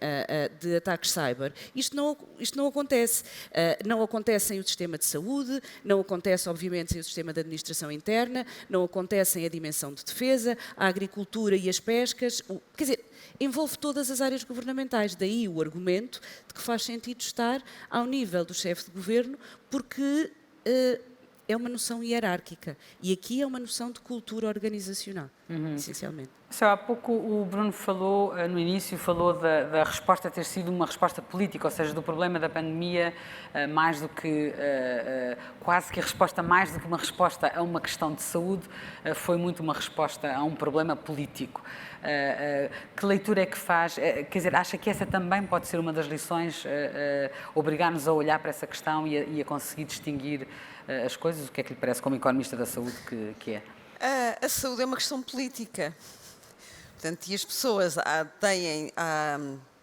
C: de ataques cyber, isto não acontece. Não acontece sem o sistema de saúde, não acontece, obviamente, sem o sistema de administração interna, não acontece sem a dimensão de defesa, a agricultura e as pescas. Quer dizer, envolve todas as áreas governamentais. Daí o argumento de que faz sentido estar ao nível do chefe de governo, porque é uma noção hierárquica. E aqui é uma noção de cultura organizacional, essencialmente.
A: Há pouco o Bruno falou, no início, da resposta ter sido uma resposta política, ou seja, do problema da pandemia, mais do que, quase que a resposta, mais do que uma resposta a uma questão de saúde, foi muito uma resposta a um problema político. Que leitura é que faz? Quer dizer, acha que essa também pode ser uma das lições, obrigar-nos a olhar para essa questão e a conseguir distinguir as coisas? O que é que lhe parece, como economista da saúde, que é?
D: A saúde é uma questão política, Portanto, e as pessoas têm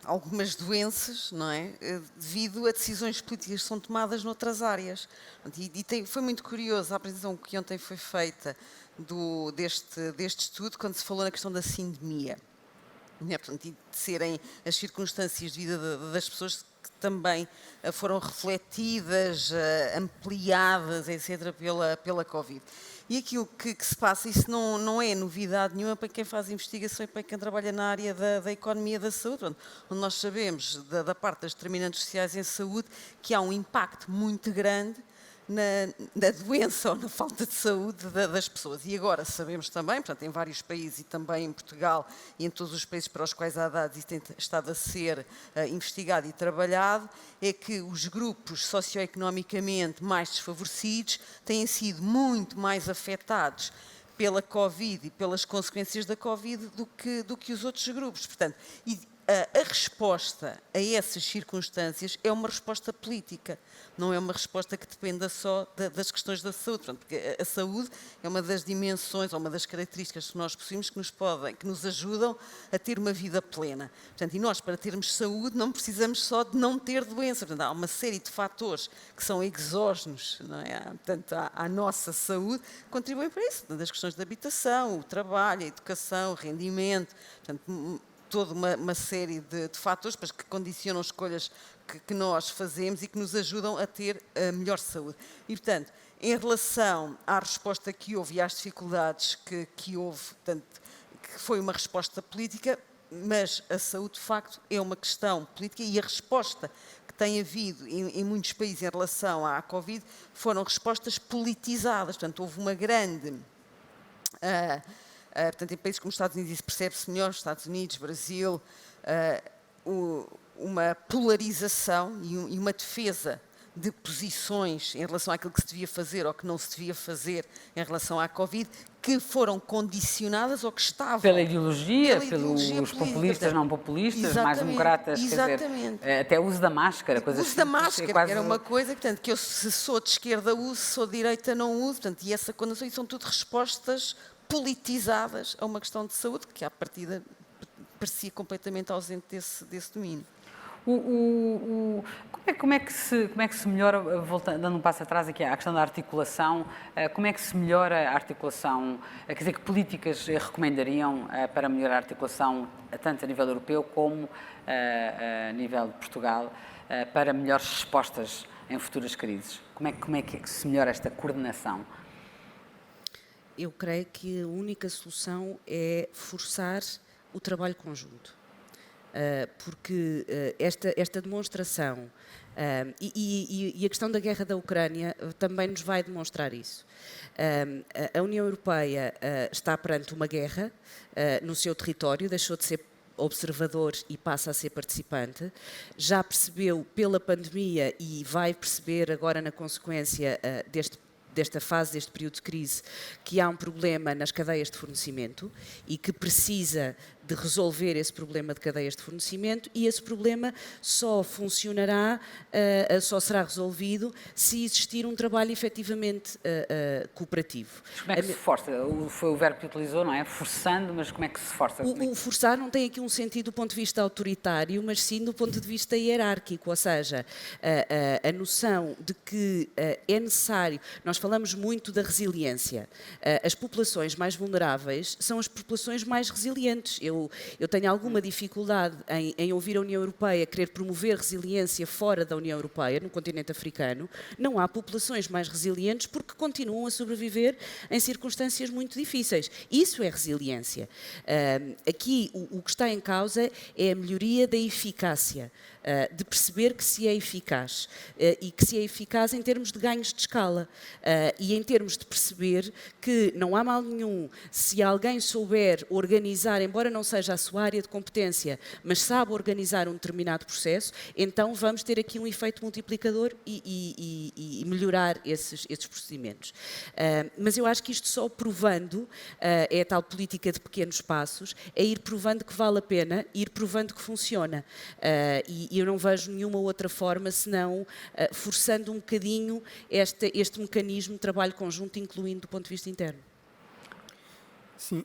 D: algumas doenças, não é? Devido a decisões políticas que são tomadas noutras áreas. Foi muito curioso a apresentação que ontem foi feita deste estudo, quando se falou na questão da sindemia. Portanto, e de serem as circunstâncias de vida das pessoas que também foram refletidas, ampliadas, etc., pela Covid. E aquilo que se passa, isso não é novidade nenhuma para quem faz investigação e para quem trabalha na área da economia da saúde, onde nós sabemos, da parte das determinantes sociais em saúde, que há um impacto muito grande na doença ou na falta de saúde das pessoas. E agora sabemos também, portanto, em vários países e também em Portugal e em todos os países para os quais há dados e tem estado a ser investigado e trabalhado, é que os grupos socioeconomicamente mais desfavorecidos têm sido muito mais afetados pela Covid e pelas consequências da Covid do que os outros grupos. Portanto, a resposta a essas circunstâncias é uma resposta política, não é uma resposta que dependa só das questões da saúde, porque a saúde é uma das dimensões, ou uma das características que nós possuímos que nos ajudam a ter uma vida plena. Portanto, e nós, para termos saúde, não precisamos só de não ter doença. Portanto, há uma série de fatores que são exógenos, não é? Portanto, à nossa saúde, que contribuem para isso. Portanto, as questões da habitação, o trabalho, a educação, o rendimento, portanto, toda uma série de fatores que condicionam as escolhas que nós fazemos e que nos ajudam a ter a melhor saúde. E, portanto, em relação à resposta que houve e às dificuldades que houve, portanto, que foi uma resposta política, mas a saúde, de facto, é uma questão política e a resposta que tem havido em muitos países em relação à Covid foram respostas politizadas. Portanto, houve uma grande... portanto, em países como os Estados Unidos isso percebe-se melhor, Estados Unidos, Brasil, uma polarização e uma defesa de posições em relação àquilo que se devia fazer ou que não se devia fazer em relação à Covid, que foram condicionadas ou que estavam...
A: Pela ideologia, pelos
D: política,
A: populistas, não populistas, mais democratas,
D: exatamente.
A: Quer dizer, até o uso da máscara.
D: O uso da máscara, que era uma coisa, portanto, que eu se sou de esquerda uso, se sou de direita não uso, portanto, e essa condição, são tudo respostas politizadas a uma questão de saúde que, à partida, parecia completamente ausente desse domínio.
A: Como é que se melhora, dando um passo atrás aqui à questão da articulação, como é que se melhora a articulação, quer dizer, que políticas recomendariam para melhorar a articulação, tanto a nível europeu como a nível de Portugal, para melhores respostas em futuras crises? Como é que se melhora esta coordenação?
C: Eu creio que a única solução é forçar o trabalho conjunto. Porque esta demonstração e a questão da guerra da Ucrânia também nos vai demonstrar isso. A União Europeia está perante uma guerra no seu território, deixou de ser observador e passa a ser participante, já percebeu pela pandemia e vai perceber agora na consequência desta fase, deste período de crise, que há um problema nas cadeias de fornecimento e que precisa de resolver esse problema de cadeias de fornecimento, e esse problema só funcionará, só será resolvido se existir um trabalho efetivamente cooperativo.
A: Mas como é que se força? Foi o verbo que utilizou, não é? Forçando, mas como é que se força?
C: O forçar não tem aqui um sentido do ponto de vista autoritário, mas sim do ponto de vista hierárquico, ou seja, a noção de que é necessário... Nós falamos muito da resiliência. As populações mais vulneráveis são as populações mais resilientes. Eu tenho alguma dificuldade em ouvir a União Europeia querer promover resiliência fora da União Europeia, no continente africano. Não há populações mais resilientes porque continuam a sobreviver em circunstâncias muito difíceis. Isso é resiliência. Aqui o que está em causa é a melhoria da eficácia, de perceber que se é eficaz e que se é eficaz em termos de ganhos de escala e em termos de perceber que não há mal nenhum se alguém souber organizar, embora não seja a sua área de competência, mas sabe organizar um determinado processo, então vamos ter aqui um efeito multiplicador e melhorar esses procedimentos. Mas eu acho que isto só provando, é a tal política de pequenos passos, é ir provando que vale a pena, ir provando que funciona. E eu não vejo nenhuma outra forma senão forçando um bocadinho este mecanismo de trabalho conjunto, incluindo do ponto de vista interno.
B: Sim,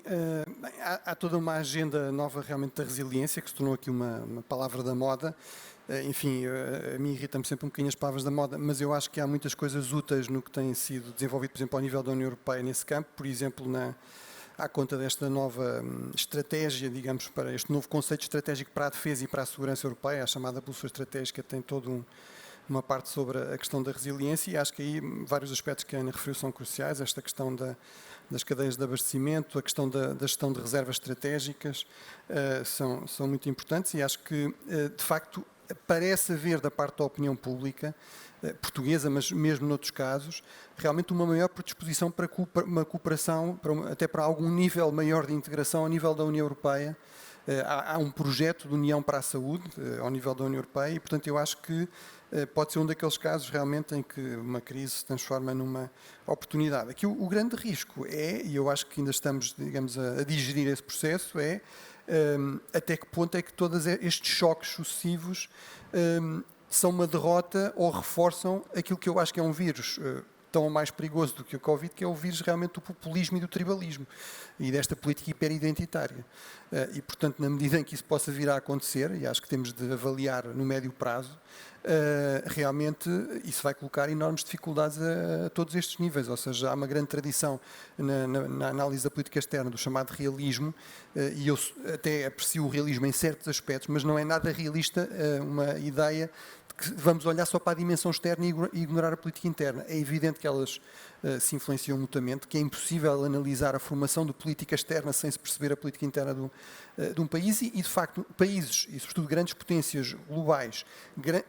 B: bem, há toda uma agenda nova realmente da resiliência, que se tornou aqui uma palavra da moda. Enfim, a mim irrita-me sempre um bocadinho as palavras da moda, mas eu acho que há muitas coisas úteis no que tem sido desenvolvido, por exemplo, ao nível da União Europeia nesse campo, por exemplo, à conta desta nova estratégia, digamos, para este novo conceito estratégico para a defesa e para a segurança europeia, a chamada Bússola Estratégica, tem todo uma parte sobre a questão da resiliência, e acho que aí vários aspectos que a Ana referiu são cruciais, esta questão das cadeias de abastecimento, a questão da gestão de reservas estratégicas, são muito importantes, e acho que, de facto, parece haver da parte da opinião pública portuguesa, mas mesmo noutros casos, realmente uma maior predisposição para uma cooperação, até para algum nível maior de integração ao nível da União Europeia. Há um projeto de união para a saúde ao nível da União Europeia e, portanto, eu acho que pode ser um daqueles casos realmente em que uma crise se transforma numa oportunidade. Aqui o grande risco e eu acho que ainda estamos, digamos, a digerir esse processo, até que ponto é que todos estes choques sucessivos são uma derrota ou reforçam aquilo que eu acho que é um vírus tão mais perigoso do que o Covid, que é o vírus realmente do populismo e do tribalismo e desta política hiperidentitária. E, portanto, na medida em que isso possa vir a acontecer, e acho que temos de avaliar no médio prazo, realmente isso vai colocar enormes dificuldades a todos estes níveis, ou seja, há uma grande tradição na análise da política externa do chamado realismo, e eu até aprecio o realismo em certos aspectos, mas não é nada realista uma ideia que vamos olhar só para a dimensão externa e ignorar a política interna. É evidente que elas se influenciam mutuamente, que é impossível analisar a formação de política externa sem se perceber a política interna de um país e, de facto, países, e sobretudo grandes potências globais,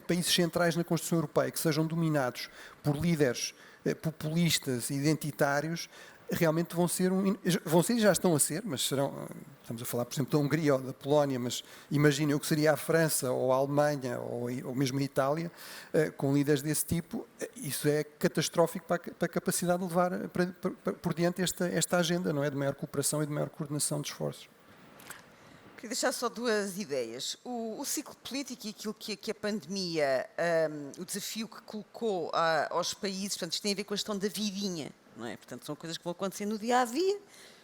B: países centrais na construção europeia, que sejam dominados por líderes populistas e identitários, realmente vão ser e já estão a ser, mas serão, estamos a falar, por exemplo, da Hungria ou da Polónia, mas imaginem o que seria a França ou a Alemanha ou mesmo a Itália, com líderes desse tipo, isso é catastrófico para a capacidade de levar por diante esta agenda, não é? De maior cooperação e de maior coordenação de esforços.
D: Queria deixar só duas ideias. O ciclo político e aquilo que a pandemia, o desafio que colocou aos países, portanto, isto tem a ver com a questão da vidinha, não é? Portanto, são coisas que vão acontecer no dia a dia,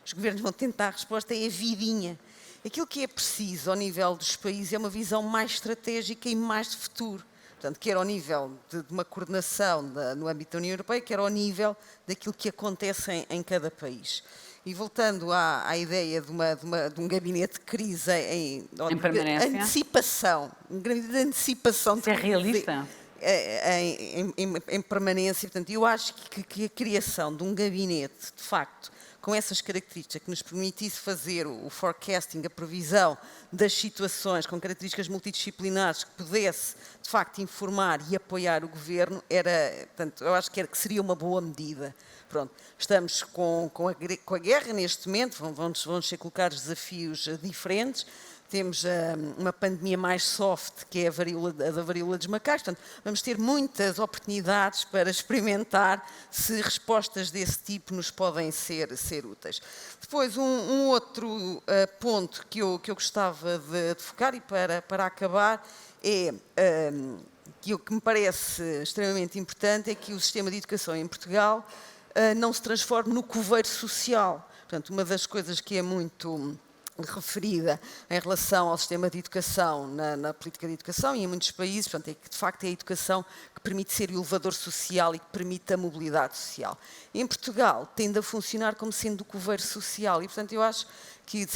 D: os governos vão tentar a resposta, é a vidinha. Aquilo que é preciso ao nível dos países é uma visão mais estratégica e mais de futuro. Portanto, quer ao nível de uma coordenação no âmbito da União Europeia, quer ao nível daquilo que acontece em cada país. E voltando à ideia de um gabinete de crise
A: em permanência,
D: antecipação, um gabinete de antecipação
A: é realista?
D: Em permanência, portanto, eu acho que a criação de um gabinete, de facto, com essas características, que nos permitisse fazer o forecasting, a previsão das situações, com características multidisciplinares, que pudesse, de facto, informar e apoiar o governo, portanto, eu acho que seria uma boa medida. Pronto, estamos com a guerra neste momento, vão ser colocados desafios diferentes. Temos uma pandemia mais soft, que é a da varíola dos macacos. Portanto, vamos ter muitas oportunidades para experimentar se respostas desse tipo nos podem ser úteis. Depois, um outro ponto que eu gostava de focar, e para acabar, que me parece extremamente importante, é que o sistema de educação em Portugal não se transforme no coveiro social. Portanto, uma das coisas que é muito referida em relação ao sistema de educação, na política de educação e em muitos países, portanto, é que de facto é a educação que permite ser o elevador social e que permite a mobilidade social. Em Portugal tende a funcionar como sendo o coveiro social e, portanto, eu acho que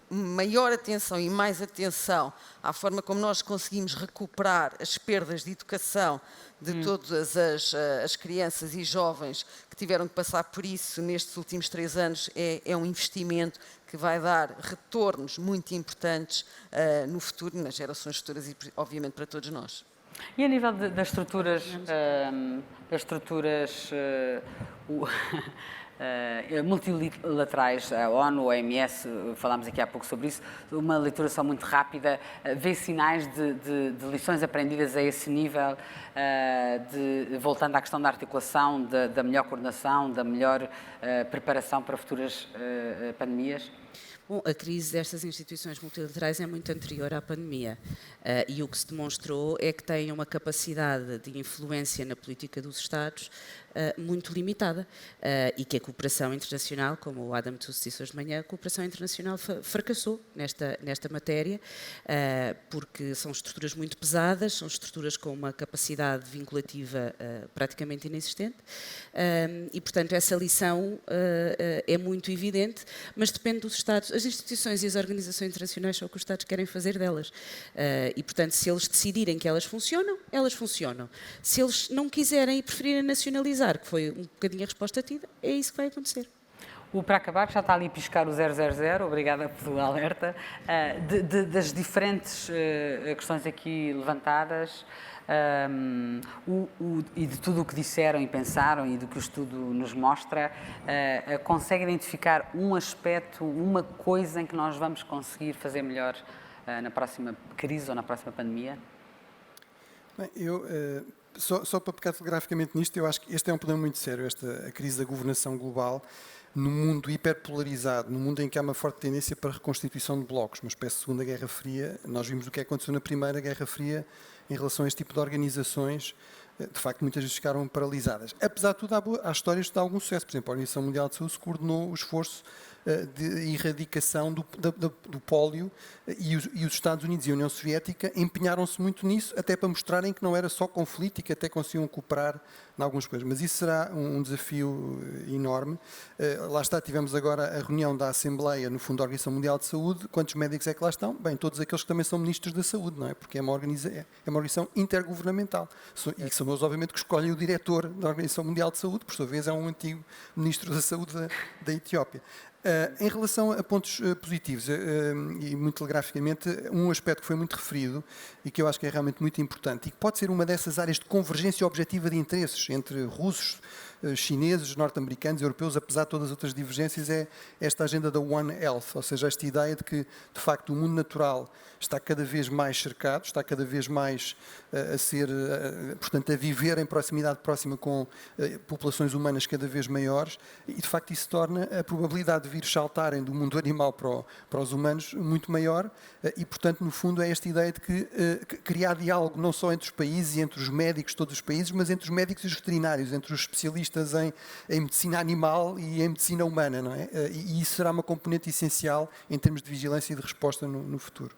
D: maior atenção e mais atenção à forma como nós conseguimos recuperar as perdas de educação de todas as crianças e jovens que tiveram que passar por isso nestes últimos 3 anos é um investimento que vai dar retornos muito importantes no futuro, nas gerações futuras e, obviamente, para todos nós.
A: E a nível das estruturas, multilaterais, a ONU, a OMS, falámos aqui há pouco sobre isso, uma leitura só muito rápida, vê sinais de lições aprendidas a esse nível, voltando à questão da articulação, da melhor coordenação, da melhor preparação para futuras pandemias?
C: Bom, a crise destas instituições multilaterais é muito anterior à pandemia e o que se demonstrou é que têm uma capacidade de influência na política dos Estados muito limitada e que a cooperação internacional, como o Adam Tooze disse hoje de manhã, a cooperação internacional fracassou nesta matéria porque são estruturas muito pesadas, são estruturas com uma capacidade vinculativa praticamente inexistente e, portanto, essa lição é muito evidente, mas depende dos Estados. As instituições e as organizações internacionais são o que os Estados querem fazer delas. E, portanto, se eles decidirem que elas funcionam, elas funcionam. Se eles não quiserem e preferirem nacionalizar, que foi um bocadinho a resposta tida, é isso que vai acontecer.
A: Para acabar, já está ali a piscar o 000, obrigada pelo alerta, das diferentes questões aqui levantadas e de tudo o que disseram e pensaram e do que o estudo nos mostra, consegue identificar um aspecto, uma coisa em que nós vamos conseguir fazer melhor na próxima crise ou na próxima pandemia?
B: Bem, só para pegar telegraficamente nisto, eu acho que este é um problema muito sério, a crise da governação global, no mundo hiperpolarizado, no mundo em que há uma forte tendência para a reconstituição de blocos, uma espécie de Segunda Guerra Fria. Nós vimos o que aconteceu na Primeira Guerra Fria em relação a este tipo de organizações, de facto muitas vezes ficaram paralisadas. Apesar de tudo, há histórias de algum sucesso. Por exemplo, a Organização Mundial de Saúde coordenou o esforço de erradicação do pólio e os Estados Unidos e a União Soviética empenharam-se muito nisso, até para mostrarem que não era só conflito e que até conseguiam cooperar em algumas coisas. Mas isso será um desafio enorme. Lá está, tivemos agora a reunião da Assembleia, no fundo, da Organização Mundial de Saúde. Quantos médicos é que lá estão? Bem, todos aqueles que também são ministros da Saúde, não é? Porque é uma organização intergovernamental. E são eles, obviamente, que escolhem o diretor da Organização Mundial de Saúde, por sua vez é um antigo ministro da Saúde da Etiópia. Em relação a pontos positivos, e muito telegraficamente, um aspecto que foi muito referido e que eu acho que é realmente muito importante e que pode ser uma dessas áreas de convergência objetiva de interesses entre russos, chineses, norte-americanos, europeus, apesar de todas as outras divergências, é esta agenda da One Health, ou seja, esta ideia de que, de facto, o mundo natural está cada vez mais cercado, está cada vez mais portanto, a viver em proximidade próxima com populações humanas cada vez maiores e, de facto, isso torna a probabilidade de vírus saltarem do mundo animal para os humanos muito maior e, portanto, no fundo, é esta ideia de que criar diálogo não só entre os países e entre os médicos de todos os países, mas entre os médicos e os veterinários, entre os especialistas em medicina animal e em medicina humana, não é? E isso será uma componente essencial em termos de vigilância e de resposta no futuro.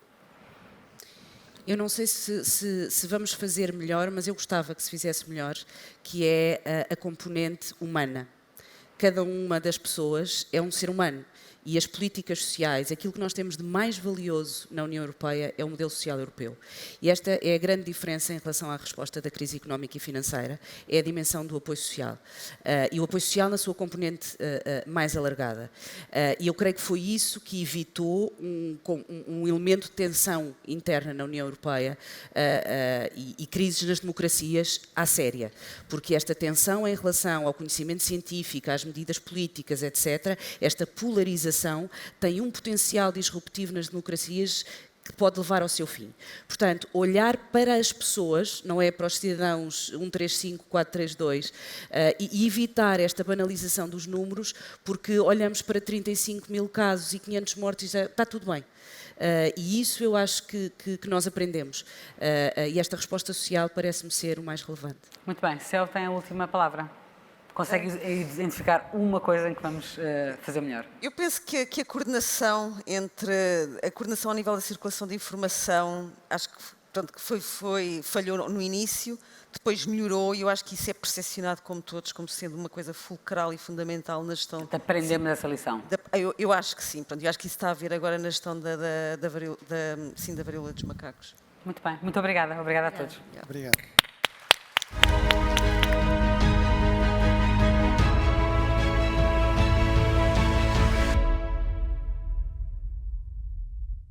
C: Eu não sei se vamos fazer melhor, mas eu gostava que se fizesse melhor, que é a componente humana. Cada uma das pessoas é um ser humano. E as políticas sociais, aquilo que nós temos de mais valioso na União Europeia é o modelo social europeu. E esta é a grande diferença em relação à resposta da crise económica e financeira, é a dimensão do apoio social. E o apoio social na sua componente mais alargada. E eu creio que foi isso que evitou um elemento de tensão interna na União Europeia e crises nas democracias à séria. Porque esta tensão em relação ao conhecimento científico, às medidas políticas, etc., esta polarização tem um potencial disruptivo nas democracias que pode levar ao seu fim. Portanto, olhar para as pessoas, não é para os cidadãos 135, 432, e evitar esta banalização dos números, porque olhamos para 35 mil casos e 500 mortes e está tudo bem. E isso eu acho que nós aprendemos. E esta resposta social parece-me ser o mais relevante.
A: Muito bem. Céu tem a última palavra. Consegue identificar uma coisa em que vamos fazer melhor?
D: Eu penso que a coordenação ao nível da circulação de informação, acho que, pronto, que falhou no início, depois melhorou e eu acho que isso é percepcionado como todos, como sendo uma coisa fulcral e fundamental na gestão.
A: Aprendemos essa lição?
D: Eu acho que sim, pronto, eu acho que isso está a ver agora na gestão da varíola dos macacos.
A: Muito bem, muito obrigada. Obrigada a todos.
B: Obrigado.